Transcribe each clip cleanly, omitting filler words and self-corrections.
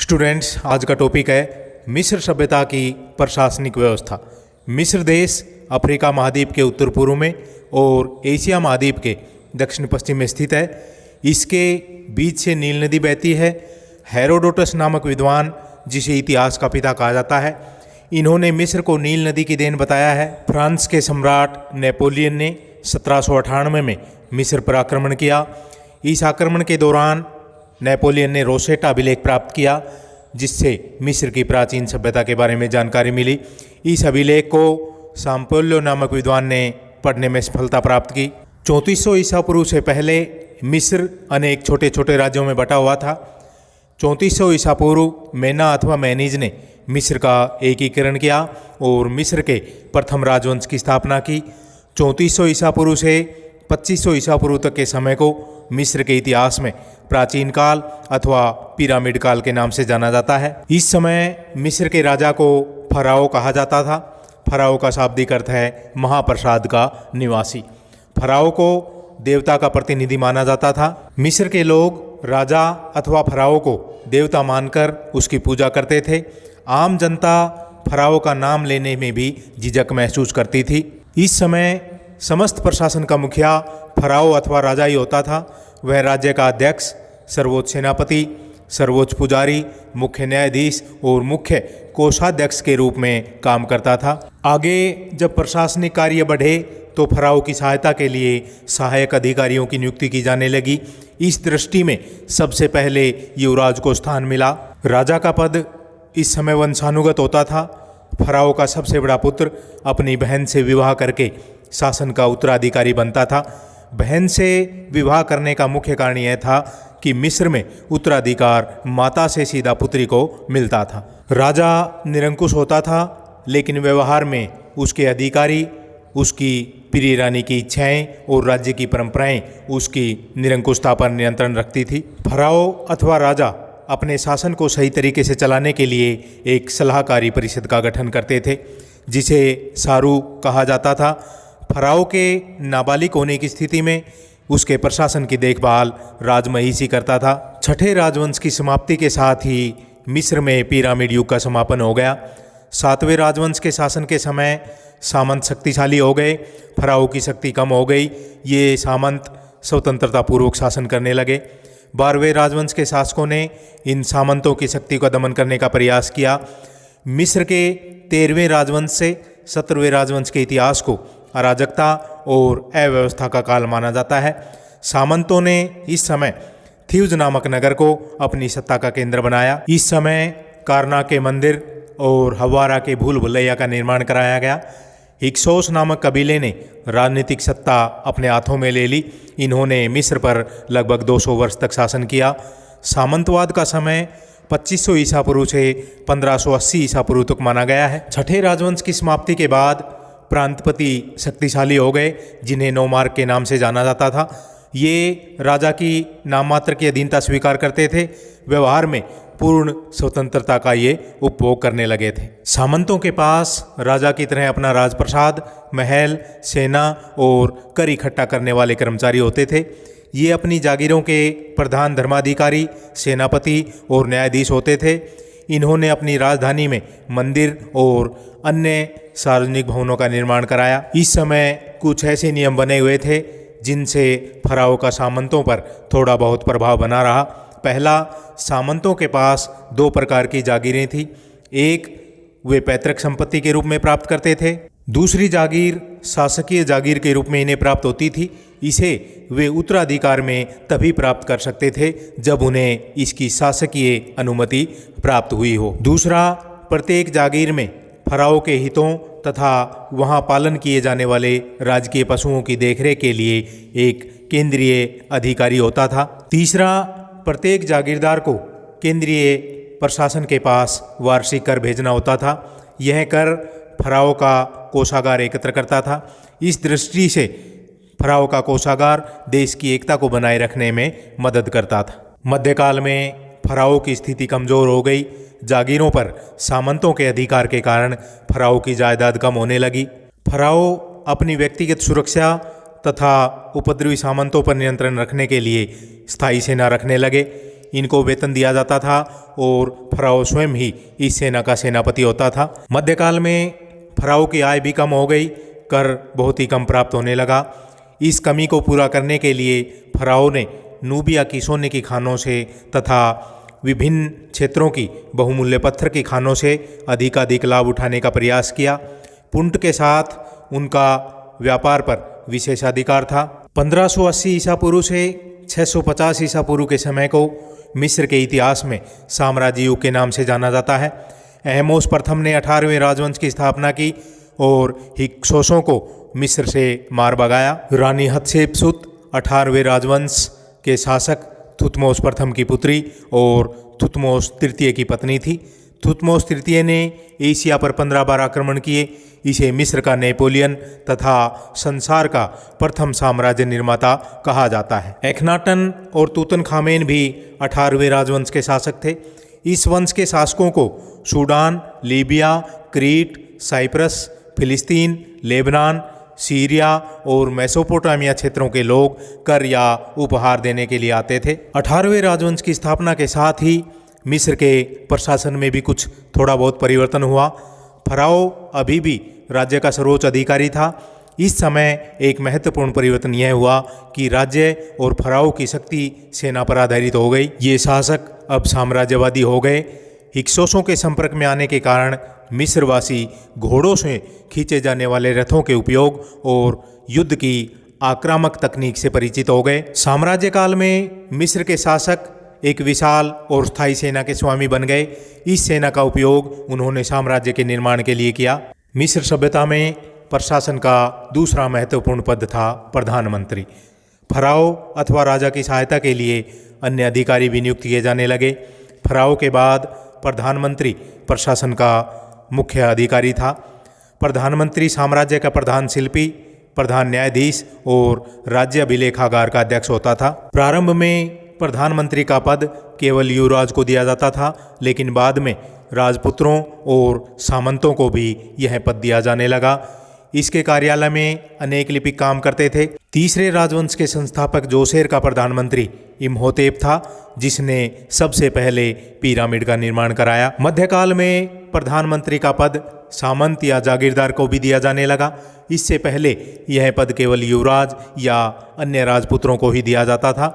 Students, आज का topic है मिस्र सभ्यता की प्रशासनिक व्यवस्था। मिस्र देश अफ्रीका महाद्वीप के उत्तर पूर्व में और एशिया महाद्वीप के दक्षिण पश्चिम में स्थित है। इसके बीच से नील नदी बहती है। हेरोडोटस नामक विद्वान, जिसे इतिहास का पिता कहा जाता है, इन्होंने मिस्र को नील नदी की देन बताया है। फ्रांस के सम्राट नेपोलियन ने 1798 में मिस्र पर आक्रमण किया। इस आक्रमण के दौरान नेपोलियन ने रोसेटा अभिलेख प्राप्त किया, जिससे मिस्र की प्राचीन सभ्यता के बारे में जानकारी मिली। इस अभिलेख को सांपोल्यो नामक विद्वान ने पढ़ने में सफलता प्राप्त की। 3400 ईसा पूर्व से पहले मिस्र अनेक छोटे छोटे राज्यों में बटा हुआ था। 3400 ईसा पूर्व मेना अथवा मैनीज ने मिस्र का एकीकरण किया और मिस्र के प्रथम राजवंश की स्थापना की। 3400 ईसा पूर्व से 2500 ईसा पूर्व तक के समय को मिस्र के इतिहास में प्राचीन काल अथवा पिरामिड काल के नाम से जाना जाता है। इस समय मिस्र के राजा को फराओ कहा जाता था। फराओ का शाब्दिक अर्थ है महाप्रसाद का निवासी। फराओ को देवता का प्रतिनिधि माना जाता था। मिस्र के लोग राजा अथवा फराओ को देवता मानकर उसकी पूजा करते थे। आम जनता फराओ का नाम लेने में भी झिझक महसूस करती थी। इस समय समस्त प्रशासन का मुखिया फराओ अथवा राजा ही होता था। वह राज्य का अध्यक्ष, सर्वोच्च सेनापति, सर्वोच्च पुजारी, मुख्य न्यायाधीश और मुख्य कोषाध्यक्ष के रूप में काम करता था। आगे जब प्रशासनिक कार्य बढ़े तो फराओ की सहायता के लिए सहायक अधिकारियों की नियुक्ति की जाने लगी। इस दृष्टि में सबसे पहले युवराज को स्थान मिला। राजा का पद इस समय वंशानुगत होता था। फराओ का सबसे बड़ा पुत्र अपनी बहन से विवाह करके शासन का उत्तराधिकारी बनता था। बहन से विवाह करने का मुख्य कारण यह था कि मिस्र में उत्तराधिकार माता से सीधा पुत्री को मिलता था। राजा निरंकुश होता था, लेकिन व्यवहार में उसके अधिकारी उसकी प्रिय रानी की इच्छाएं और राज्य की परंपराएं उसकी निरंकुशता पर नियंत्रण रखती थी। फराओ अथवा राजा अपने शासन को सही तरीके से चलाने के लिए एक सलाहकारी परिषद का गठन करते थे, जिसे सारू कहा जाता था। फराओ के नाबालिग होने की स्थिति में उसके प्रशासन की देखभाल राजमहिषी करता था। छठे राजवंश की समाप्ति के साथ ही मिस्र में पिरामिड युग का समापन हो गया। सातवें राजवंश के शासन के समय सामंत शक्तिशाली हो गए, फराओ की शक्ति कम हो गई। ये सामंत स्वतंत्रता पूर्वक शासन करने लगे। 12वें राजवंश के शासकों ने इन सामंतों की शक्ति का दमन करने का प्रयास किया। मिस्र के 13वें राजवंश से 17वें राजवंश के इतिहास को अराजकता और अव्यवस्था का काल माना जाता है। सामंतों ने इस समय थीव्स नामक नगर को अपनी सत्ता का केंद्र बनाया। इस समय कारना के मंदिर और हवारा के भूल भुलैया का निर्माण कराया गया। हिक्सोस नामक कबीले ने राजनीतिक सत्ता अपने हाथों में ले ली। इन्होंने मिस्र पर लगभग 200 वर्ष तक शासन किया। सामंतवाद का समय 2500 ईसा पूर्व से 1580 ईसा पूर्व तक माना गया है। छठे राजवंश की समाप्ति के बाद प्रांतपति शक्तिशाली हो गए, जिन्हें नोमार्क के नाम से जाना जाता था। ये राजा की नाम मात्र की अधीनता स्वीकार करते थे। व्यवहार में पूर्ण स्वतंत्रता का ये उपभोग करने लगे थे। सामंतों के पास राजा की तरह अपना राजप्रसाद, महल, सेना और कर इकट्ठा करने वाले कर्मचारी होते थे। ये अपनी जागीरों के प्रधान धर्माधिकारी, सेनापति और न्यायाधीश होते थे। इन्होंने अपनी राजधानी में मंदिर और अन्य सार्वजनिक भवनों का निर्माण कराया। इस समय कुछ ऐसे नियम बने हुए थे जिनसे फराओ का सामंतों पर थोड़ा बहुत प्रभाव बना रहा। पहला, सामंतों के पास 2 प्रकार की जागीरें थीं। एक वे पैतृक संपत्ति के रूप में प्राप्त करते थे। दूसरी जागीर शासकीय जागीर के रूप में इन्हें प्राप्त होती थी। इसे वे उत्तराधिकार में तभी प्राप्त कर सकते थे जब उन्हें इसकी शासकीय अनुमति प्राप्त हुई हो। दूसरा, प्रत्येक जागीर में फराओ के हितों तथा वहाँ पालन किए जाने वाले राजकीय पशुओं की देखरेख के लिए एक केंद्रीय अधिकारी होता था। तीसरा, प्रत्येक जागीरदार को केंद्रीय प्रशासन के पास वार्षिक कर भेजना होता था। यह कर फराओ का कोषागार एकत्र करता था। इस दृष्टि से फराओ का कोषागार देश की एकता को बनाए रखने में मदद करता था। मध्यकाल में फराओ की स्थिति कमज़ोर हो गई। जागीरों पर सामंतों के अधिकार के कारण फराओ की जायदाद कम होने लगी। फराओ अपनी व्यक्तिगत सुरक्षा तथा उपद्रवी सामंतों पर नियंत्रण रखने के लिए स्थायी सेना रखने लगे। इनको वेतन दिया जाता था और फराओ स्वयं ही इस सेना का सेनापति होता था। मध्यकाल में फराओ की आय भी कम हो गई, कर बहुत ही कम प्राप्त होने लगा। इस कमी को पूरा करने के लिए फराओ ने नूबिया की सोने की खानों से तथा विभिन्न क्षेत्रों की बहुमूल्य पत्थर की खानों से अधिकाधिक लाभ उठाने का प्रयास किया। पुंट के साथ उनका व्यापार पर विशेषाधिकार था। 1580 ईसा पूर्व से 650 ईसा पूर्व के समय को मिस्र के इतिहास में साम्राज्य युग के नाम से जाना जाता है। अहमोस प्रथम ने 18वें राजवंश की स्थापना की और हिक्सोसों को मिस्र से मार भगाया। रानी हतशेपसुत 18वें राजवंश के शासक थुतमोस प्रथम की पुत्री और थुतमोस तृतीय की पत्नी थी। थुतमोस तृतीय ने एशिया पर 15 बार आक्रमण किए। इसे मिस्र का नेपोलियन तथा संसार का प्रथम साम्राज्य निर्माता कहा जाता है। एखनाटन और तूतनखामेन भी 18वें राजवंश के शासक थे। इस वंश के शासकों को सूडान, लीबिया, क्रीट, साइप्रस, फिलिस्तीन, लेबनान, सीरिया और मेसोपोटामिया क्षेत्रों के लोग कर या उपहार देने के लिए आते थे। 18वें राजवंश की स्थापना के साथ ही मिस्र के प्रशासन में भी कुछ थोड़ा बहुत परिवर्तन हुआ। फराओ अभी भी राज्य का सर्वोच्च अधिकारी था। इस समय एक महत्वपूर्ण परिवर्तन यह हुआ कि राज्य और फराओ की शक्ति सेना पर आधारित हो गई। ये शासक अब साम्राज्यवादी हो गए। हिक्सोसों के संपर्क में आने के कारण मिस्रवासी घोड़ों से खींचे जाने वाले रथों के उपयोग और युद्ध की आक्रामक तकनीक से परिचित हो गए। साम्राज्य काल में मिस्र के शासक एक विशाल और स्थायी सेना के स्वामी बन गए। इस सेना का उपयोग उन्होंने साम्राज्य के निर्माण के लिए किया। मिस्र सभ्यता में प्रशासन का दूसरा महत्वपूर्ण पद था प्रधानमंत्री। फराओ अथवा राजा की सहायता के लिए अन्य अधिकारी भी नियुक्त किए जाने लगे। फराओ के बाद प्रधानमंत्री प्रशासन का मुख्य अधिकारी था। प्रधानमंत्री साम्राज्य का प्रधान शिल्पी, प्रधान न्यायाधीश और राज्य अभिलेखागार का अध्यक्ष होता था। प्रारंभ में प्रधानमंत्री का पद केवल युवराज को दिया जाता था, लेकिन बाद में राजपुत्रों और सामंतों को भी यह पद दिया जाने लगा। इसके कार्यालय में अनेक लिपिक काम करते थे। तीसरे राजवंश के संस्थापक जोसेर का प्रधानमंत्री इम्होतेप था, जिसने सबसे पहले पिरामिड का निर्माण कराया। मध्यकाल में प्रधानमंत्री का पद सामंत या जागीरदार को भी दिया जाने लगा। इससे पहले यह पद केवल युवराज या अन्य राजपुत्रों को ही दिया जाता था।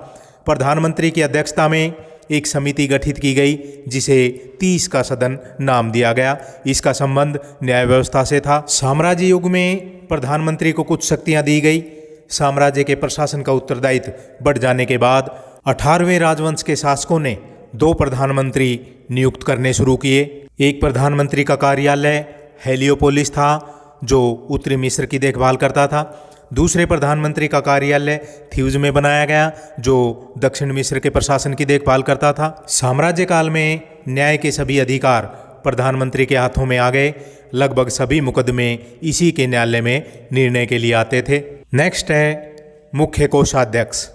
प्रधानमंत्री की अध्यक्षता में एक समिति गठित की गई, जिसे 30 का सदन नाम दिया गया। इसका संबंध न्याय व्यवस्था से था। साम्राज्य युग में प्रधानमंत्री को कुछ शक्तियां दी गई। साम्राज्य के प्रशासन का उत्तरदायित्व बढ़ जाने के बाद 18वें राजवंश के शासकों ने 2 प्रधानमंत्री नियुक्त करने शुरू किए। एक प्रधानमंत्री का कार्यालय हेलियोपोलिस था, जो उत्तरी मिस्र की देखभाल करता था। दूसरे प्रधानमंत्री का कार्यालय थीव्स में बनाया गया, जो दक्षिण मिस्र के प्रशासन की देखभाल करता था। साम्राज्य काल में न्याय के सभी अधिकार प्रधानमंत्री के हाथों में आ गए। लगभग सभी मुकदमे इसी के न्यायालय में निर्णय के लिए आते थे। नेक्स्ट है मुख्य कोषाध्यक्ष।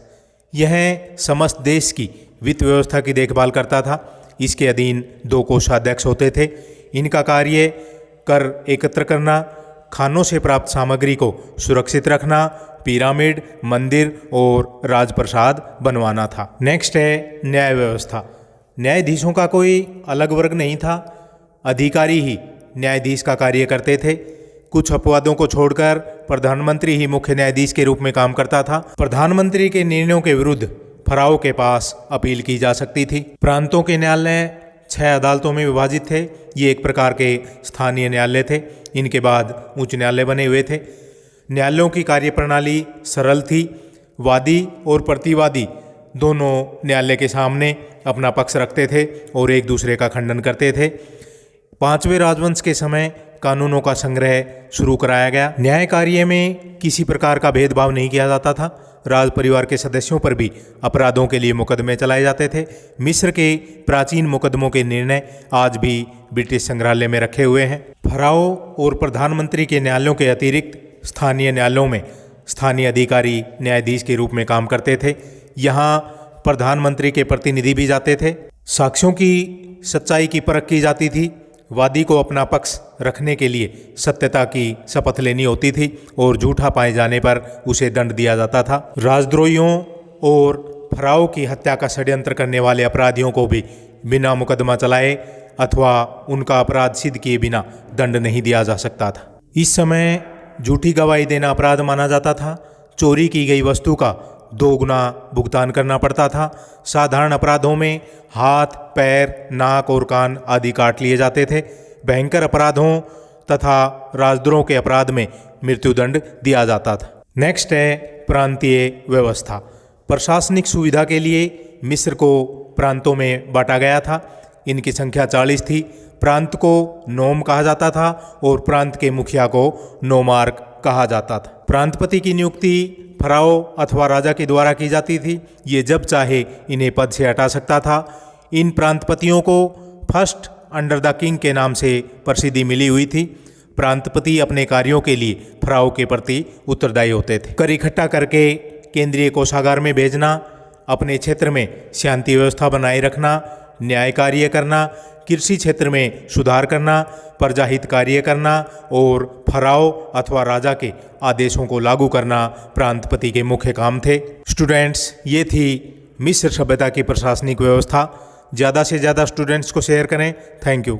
यह समस्त देश की वित्त व्यवस्था की देखभाल करता था। इसके अधीन 2 कोषाध्यक्ष होते थे। इनका कार्य कर एकत्र करना, खानों से प्राप्त सामग्री को सुरक्षित रखना, पिरामिड, मंदिर और राजप्रसाद बनवाना था। नेक्स्ट है न्याय व्यवस्था। न्यायाधीशों का कोई अलग वर्ग नहीं था। अधिकारी ही न्यायाधीश का कार्य करते थे। कुछ अपवादों को छोड़कर प्रधानमंत्री ही मुख्य न्यायाधीश के रूप में काम करता था। प्रधानमंत्री के निर्णयों के विरुद्ध फराओ के पास अपील की जा सकती थी। प्रांतों के न्यायालय 6 अदालतों में विभाजित थे। ये एक प्रकार के स्थानीय न्यायालय थे। इनके बाद उच्च न्यायालय बने हुए थे। न्यायालयों की कार्यप्रणाली सरल थी। वादी और प्रतिवादी दोनों न्यायालय के सामने अपना पक्ष रखते थे और एक दूसरे का खंडन करते थे। 5वें राजवंश के समय कानूनों का संग्रह शुरू कराया गया। न्याय कार्य में किसी प्रकार का भेदभाव नहीं किया जाता था। राज परिवार के सदस्यों पर भी अपराधों के लिए मुकदमे चलाए जाते थे। मिस्र के प्राचीन मुकदमों के निर्णय आज भी ब्रिटिश संग्रहालय में रखे हुए हैं। फराओ और प्रधानमंत्री के न्यायालयों के अतिरिक्त स्थानीय न्यायालयों में स्थानीय अधिकारी न्यायाधीश के रूप में काम करते थे। यहाँ प्रधानमंत्री के प्रतिनिधि भी जाते थे। साक्ष्यों की सच्चाई की परख की जाती थी। वादी को अपना पक्ष रखने के लिए सत्यता की शपथ लेनी होती थी और झूठा पाए जाने पर उसे दंड दिया जाता था। राजद्रोहियों और फराओ की हत्या का षड्यंत्र करने वाले अपराधियों को भी बिना मुकदमा चलाए अथवा उनका अपराध सिद्ध किए बिना दंड नहीं दिया जा सकता था। इस समय झूठी गवाही देना अपराध माना जाता था। चोरी की गई वस्तु का 2 गुना भुगतान करना पड़ता था। साधारण अपराधों में हाथ, पैर, नाक और कान आदि काट लिए जाते थे। भयंकर अपराधों तथा राजद्रोह के अपराध में मृत्युदंड दिया जाता था। नेक्स्ट है प्रांतीय व्यवस्था। प्रशासनिक सुविधा के लिए मिस्र को प्रांतों में बांटा गया था। इनकी संख्या 40 थी। प्रांत को नोम कहा जाता था और प्रांत के मुखिया को नोमार्क कहा जाता था। प्रांतपति की नियुक्ति फराओ अथवा राजा के द्वारा की जाती थी। ये जब चाहे इन्हें पद से हटा सकता था। इन प्रांतपतियों को फर्स्ट अंडर द किंग के नाम से प्रसिद्धि मिली हुई थी। प्रांतपति अपने कार्यों के लिए फराओ के प्रति उत्तरदायी होते थे। कर इकट्ठा करके केंद्रीय कोषागार में भेजना, अपने क्षेत्र में शांति व्यवस्था बनाए रखना, न्याय कार्य करना, कृषि क्षेत्र में सुधार करना, प्रजाहित कार्य करना और फराओ अथवा राजा के आदेशों को लागू करना प्रांतपति के मुख्य काम थे। स्टूडेंट्स, ये थी मिस्र सभ्यता की प्रशासनिक व्यवस्था। ज़्यादा से ज़्यादा स्टूडेंट्स को शेयर करें। Thank you.